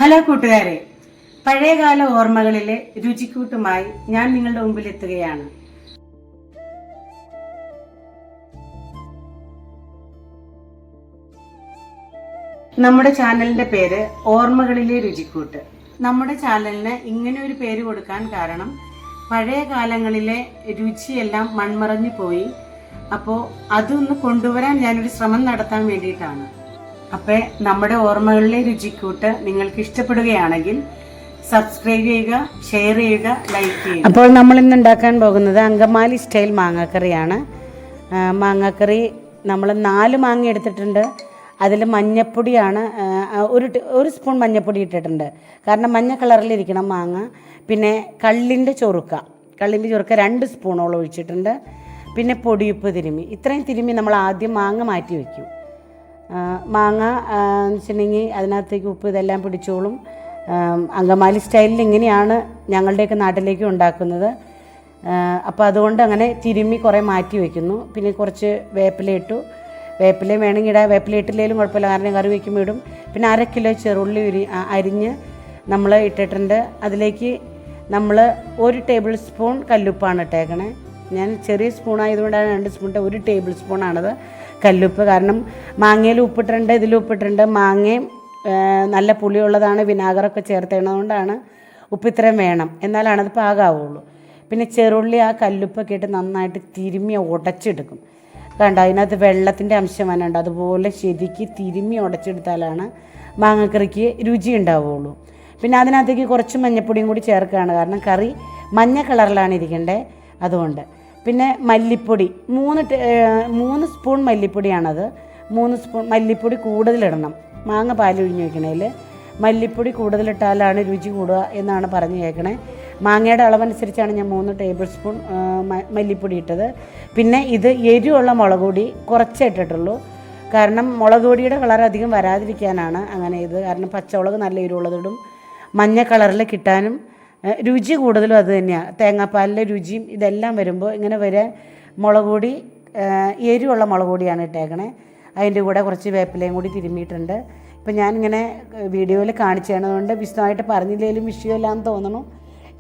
Hello കൂട്ടുകാരെ, പഴയകാല ഓർമ്മകളിലെ രുചിക്കൂട്ടുമായി ഞാൻ നിങ്ങളുടെ മുമ്പിൽ എത്തുകയാണ്. നമ്മുടെ ചാനലിന്റെ പേര് ഓർമ്മകളിലെ രുചിക്കൂട്ട്. നമ്മുടെ ചാനലിന് ഇങ്ങനെ ഒരു പേര് കൊടുക്കാൻ കാരണം പഴയ കാലങ്ങളിലെ രുചിയെല്ലാം മൺമറഞ്ഞു പോയി. അപ്പോൾ അതൊന്ന് കൊണ്ടുവരാൻ ഞാനൊരു ശ്രമം നടത്താൻ വേണ്ടിയിട്ടാണ്. അപ്പോൾ നമ്മുടെ ഓർമ്മകളിലെ രുചിക്കൂട്ട് നിങ്ങൾക്ക് ഇഷ്ടപ്പെടുകയാണെങ്കിൽ സബ്സ്ക്രൈബ് ചെയ്യുക, ഷെയർ ചെയ്യുക, ലൈക്ക് ചെയ്യുക. അപ്പോൾ നമ്മൾ ഇന്ന് ഉണ്ടാക്കാൻ പോകുന്നത് അങ്കമാലി സ്റ്റൈൽ മാങ്ങാക്കറിയാണ്. മാങ്ങാക്കറി നമ്മൾ 4 മാങ്ങ എടുത്തിട്ടുണ്ട്. അതിൽ മഞ്ഞപ്പൊടിയാണ് ഒരു സ്പൂൺ മഞ്ഞപ്പൊടി ഇട്ടിട്ടുണ്ട്, കാരണം മഞ്ഞ കളറിലിരിക്കണം മാങ്ങ. പിന്നെ കള്ളിൻ്റെ ചൊറുക്ക 2 സ്പൂണോളം ഒഴിച്ചിട്ടുണ്ട്. പിന്നെ പൊടിയുപ്പ് തിരുമ്മി, ഇത്രയും തിരുമ്മി നമ്മൾ ആദ്യം മാങ്ങ മാറ്റി വയ്ക്കും. മാങ്ങ വെച്ചിട്ടുണ്ടെങ്കിൽ അതിനകത്തേക്ക് ഉപ്പ് ഇതെല്ലാം പിടിച്ചോളും. അങ്കമാലി സ്റ്റൈലിൽ ഇങ്ങനെയാണ് ഞങ്ങളുടെയൊക്കെ നാട്ടിലേക്ക് ഉണ്ടാക്കുന്നത്. അപ്പോൾ അതുകൊണ്ട് അങ്ങനെ തിരുമ്മി കുറേ മാറ്റി വയ്ക്കുന്നു. പിന്നെ കുറച്ച് വേപ്പില ഇട്ടു. വേപ്പില വേണമെങ്കിൽ ഇടാം, വേപ്പില ഇട്ടില്ലെങ്കിലും കുഴപ്പമില്ല, കാരണം കറി വയ്ക്കുമ്പോൾ ഇടും. പിന്നെ 1/2 കിലോ ചെറുള്ളി അരിഞ്ഞ് നമ്മൾ ഇട്ടിട്ടുണ്ട്. അതിലേക്ക് നമ്മൾ 1 ടേബിൾ സ്പൂൺ കല്ലുപ്പാണ് ഇട്ടേക്കണേ. ഞാൻ ചെറിയ സ്പൂണായതുകൊണ്ടാണ് 2 സ്പൂണിൻ്റെ 1 ടേബിൾ സ്പൂണാണത് കല്ലുപ്പ്. കാരണം മാങ്ങയിൽ ഉപ്പിട്ടിട്ടുണ്ട്, ഇതിൽ ഉപ്പിട്ടിട്ടുണ്ട്. മാങ്ങയും നല്ല പുളിയുള്ളതാണ്, വിനാഗറൊക്കെ ചേർത്തതുകൊണ്ടാണ് ഉപ്പ് ഇത്രയും വേണം, എന്നാലാണത് പാകാവുള്ളൂ. പിന്നെ ചെറുള്ളി ആ കല്ലുപ്പൊക്കെ ഇട്ട് നന്നായിട്ട് തിരുമ്മി ഉടച്ചെടുക്കും. കണ്ടോ, അതിനകത്ത് വെള്ളത്തിൻ്റെ അംശം വന്നുണ്ട്. അതുപോലെ ശരിക്ക് തിരുമ്മി ഉടച്ചെടുത്താലാണ് മാങ്ങക്കറിക്ക് രുചി ഉണ്ടാവുകയുള്ളൂ. പിന്നെ അതിനകത്തേക്ക് കുറച്ച് മഞ്ഞപ്പൊടിയും കൂടി ചേർക്കുകയാണ്, കാരണം കറി മഞ്ഞ കളറിലാണ് ഇരിക്കേണ്ടത്, അതുകൊണ്ട്. പിന്നെ മല്ലിപ്പൊടി 3 സ്പൂൺ മല്ലിപ്പൊടിയാണത്. 3 സ്പൂൺ മല്ലിപ്പൊടി കൂടുതലിടണം. മാങ്ങ പാലൊഴിഞ്ഞ് വയ്ക്കണേൽ മല്ലിപ്പൊടി കൂടുതലിട്ടാലാണ് രുചി കൂടുക എന്നാണ് പറഞ്ഞു കേൾക്കണേ. മാങ്ങയുടെ അളവനുസരിച്ചാണ് ഞാൻ 3 ടേബിൾ സ്പൂൺ മല്ലിപ്പൊടി ഇട്ടത്. പിന്നെ ഇത് എരിവുള്ള മുളക് പൊടി കുറച്ചേ ഇട്ടിട്ടുള്ളൂ, കാരണം മുളക് പൊടിയുടെ കളർ അധികം വരാതിരിക്കാനാണ് അങ്ങനെ ഇത്. കാരണം പച്ചമുളക് നല്ല എരിവുള്ളതിടും, മഞ്ഞ കളറിൽ കിട്ടാനും രുചി കൂടുതലും അത് തന്നെയാണ്. തേങ്ങാപ്പാലിലെ രുചിയും ഇതെല്ലാം വരുമ്പോൾ ഇങ്ങനെ വരാൻ മുളക് പൊടി എരിവുള്ള മുളക് പൊടിയാണ് ഇട്ടേക്കണേ. അതിൻ്റെ കൂടെ കുറച്ച് വേപ്പിലയും കൂടി തിരുമ്മിയിട്ടുണ്ട്. ഇപ്പം ഞാനിങ്ങനെ വീഡിയോയിൽ കാണിച്ചു തന്നതുകൊണ്ട് വിശദമായിട്ട് പറഞ്ഞില്ലെങ്കിലും വിഷയമില്ലാന്ന് തോന്നണം.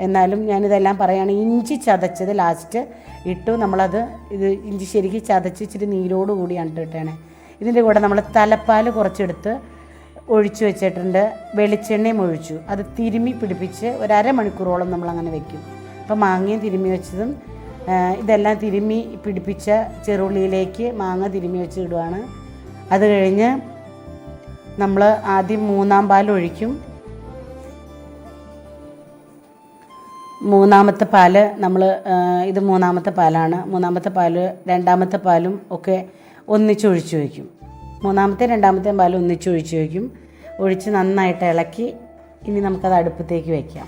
എന്നാലും ഞാനിതെല്ലാം പറയുകയാണ്. ഇഞ്ചി ചതച്ചത് ലാസ്റ്റ് ഇട്ടു. ഇത് ഇഞ്ചി ശരിക്കും ചതച്ച് ഇച്ചിരി നീരോട് കൂടിയാണ് ഇട്ടേണേ. ഇതിൻ്റെ കൂടെ നമ്മൾ തലപ്പാൽ കുറച്ചെടുത്ത് ഒഴിച്ചു വെച്ചിട്ടുണ്ട്. വെളിച്ചെണ്ണയും ഒഴിച്ചു. അത് തിരുമ്മി പിടിപ്പിച്ച് 1/2 മണിക്കൂറോളം നമ്മളങ്ങനെ വെക്കും. അപ്പോൾ മാങ്ങയും തിരുമ്മി വെച്ചതും ഇതെല്ലാം തിരുമ്മി പിടിപ്പിച്ച ചെറുള്ളിയിലേക്ക് മാങ്ങ തിരുമ്മി വെച്ച് ഇടുവാണ്. അത് കഴിഞ്ഞ് നമ്മൾ ആദ്യം 3-ാം പാൽ ഒഴിക്കും. 3-ാമത്തെ പാല് ഇത് 3-ാമത്തെ പാലാണ്. 3-ാമത്തെ പാല് 2-ാമത്തെ പാലും ഒക്കെ ഒന്നിച്ചൊഴിച്ച് വയ്ക്കും. 3-ാമത്തെ 2-ാമത്തെ പാലും ഒന്നിച്ചൊഴിച്ച് വയ്ക്കും. ഒഴിച്ച് നന്നായിട്ട് ഇളക്കി ഇനി നമുക്കത് അടുപ്പത്തേക്ക് വയ്ക്കാം.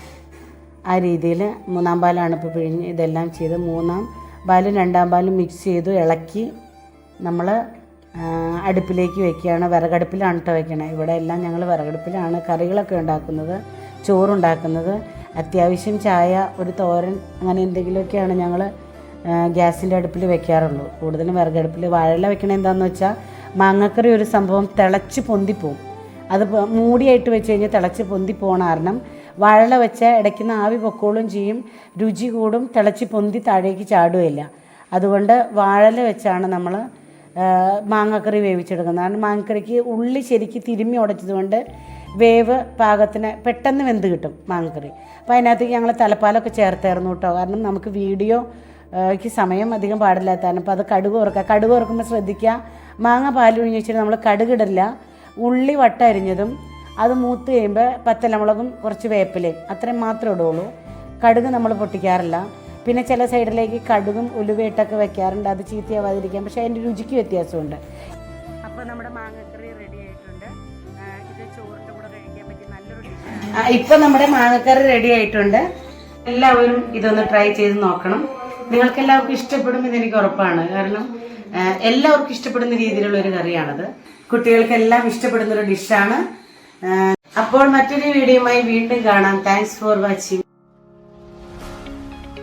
ആ രീതിയിൽ 3-ാം പാലാണ് ഇപ്പോൾ പിഴിഞ്ഞ് ഇതെല്ലാം ചെയ്ത് 3-ാം പാലും 2-ാം പാലും മിക്സ് ചെയ്ത് ഇളക്കി നമ്മൾ അടുപ്പിലേക്ക് വയ്ക്കുകയാണ്. വിറകടുപ്പിലാണ് കേട്ടോ വയ്ക്കണേ. ഇവിടെ എല്ലാം ഞങ്ങൾ വിറകടുപ്പിലാണ് കറികളൊക്കെ ഉണ്ടാക്കുന്നത്, ചോറുണ്ടാക്കുന്നത്. അത്യാവശ്യം ചായ, ഒരു തോരൻ, അങ്ങനെ എന്തെങ്കിലുമൊക്കെയാണ് ഞങ്ങൾ ഗ്യാസിൻ്റെ അടുപ്പിൽ വെക്കാറുള്ളൂ. കൂടുതലും വിറകടുപ്പിൽ. വാഴയില വെക്കണത് എന്താണെന്ന് വെച്ചാൽ മാങ്ങക്കറി ഒരു സംഭവം തിളച്ച് പൊന്തിപ്പോവും. അത് മൂടിയായിട്ട് വെച്ച് കഴിഞ്ഞാൽ തിളച്ച് പൊന്തിപ്പോകണ കാരണം വാഴയില വെച്ചാൽ ഇടയ്ക്കുന്ന ആവി പൊക്കോളും ചെയ്യും, രുചി കൂടും, തിളച്ച് പൊന്തി താഴേക്ക് ചാടുകയില്ല. അതുകൊണ്ട് വാഴയില വെച്ചാണ് നമ്മൾ മാങ്ങക്കറി വേവിച്ചെടുക്കുന്നത്. കാരണം മാങ്ങക്കറിക്ക് ഉള്ളി ശരിക്ക് തിരുമ്മി ഉടച്ചതുകൊണ്ട് വേവ് പാകത്തിന് പെട്ടെന്ന് വെന്ത് കിട്ടും മാങ്ങക്കറി. അപ്പോൾ അതിനകത്തേക്ക് ഞങ്ങൾ തലപ്പാലൊക്കെ ചേർത്തായിരുന്നു കേട്ടോ, കാരണം നമുക്ക് വീഡിയോയ്ക്ക് സമയം അധികം പാടില്ലാത്തതാണ്. അപ്പോൾ അത് കടുക് വറുക്കുമ്പോൾ ശ്രദ്ധിക്കുക, മാങ്ങ പാലൊഴിഞ്ഞ് വെച്ചിട്ട് നമ്മൾ കടുകിടില്ല. ഉള്ളി വട്ട അരിഞ്ഞതും അത് മൂത്ത് കഴിയുമ്പോൾ പത്തലമുളകും കുറച്ച് വേപ്പിലയും അത്രയും മാത്രമേ ഇടുള്ളൂ. കടുക് നമ്മൾ പൊട്ടിക്കാറില്ല. പിന്നെ ചില സൈഡിലേക്ക് കടുകും ഉലുവയിട്ടൊക്കെ വെക്കാറുണ്ട്, അത് ചീത്തയാവാതിരിക്കാൻ. പക്ഷേ അതിൻ്റെ രുചിക്ക് വ്യത്യാസമുണ്ട്. അപ്പോൾ നമ്മുടെ മാങ്ങക്കറി റെഡി ആയിട്ടുണ്ട്. ഇത് ചോറിൻ്റെ കൂടെ കഴിക്കാൻ പറ്റിയ നല്ലൊരു ഡിഷാണ്. ഇപ്പം നമ്മുടെ മാങ്ങക്കറി റെഡി ആയിട്ടുണ്ട്. എല്ലാവരും ഇതൊന്ന് ട്രൈ ചെയ്ത് നോക്കണം. നിങ്ങൾക്ക് എല്ലാവർക്കും ഇഷ്ടപ്പെടും ഇതെനിക്ക് ഉറപ്പാണ്, കാരണം എല്ലാവർക്കും ഇഷ്ടപ്പെടുന്ന രീതിയിലുള്ള ഒരു കറിയാണത്. കുട്ടികൾക്കെല്ലാം ഇഷ്ടപ്പെടുന്നൊരു ഡിഷാണ്. അപ്പോൾ മറ്റൊരു വീഡിയോയുമായി വീണ്ടും കാണാം. Thanks for watching.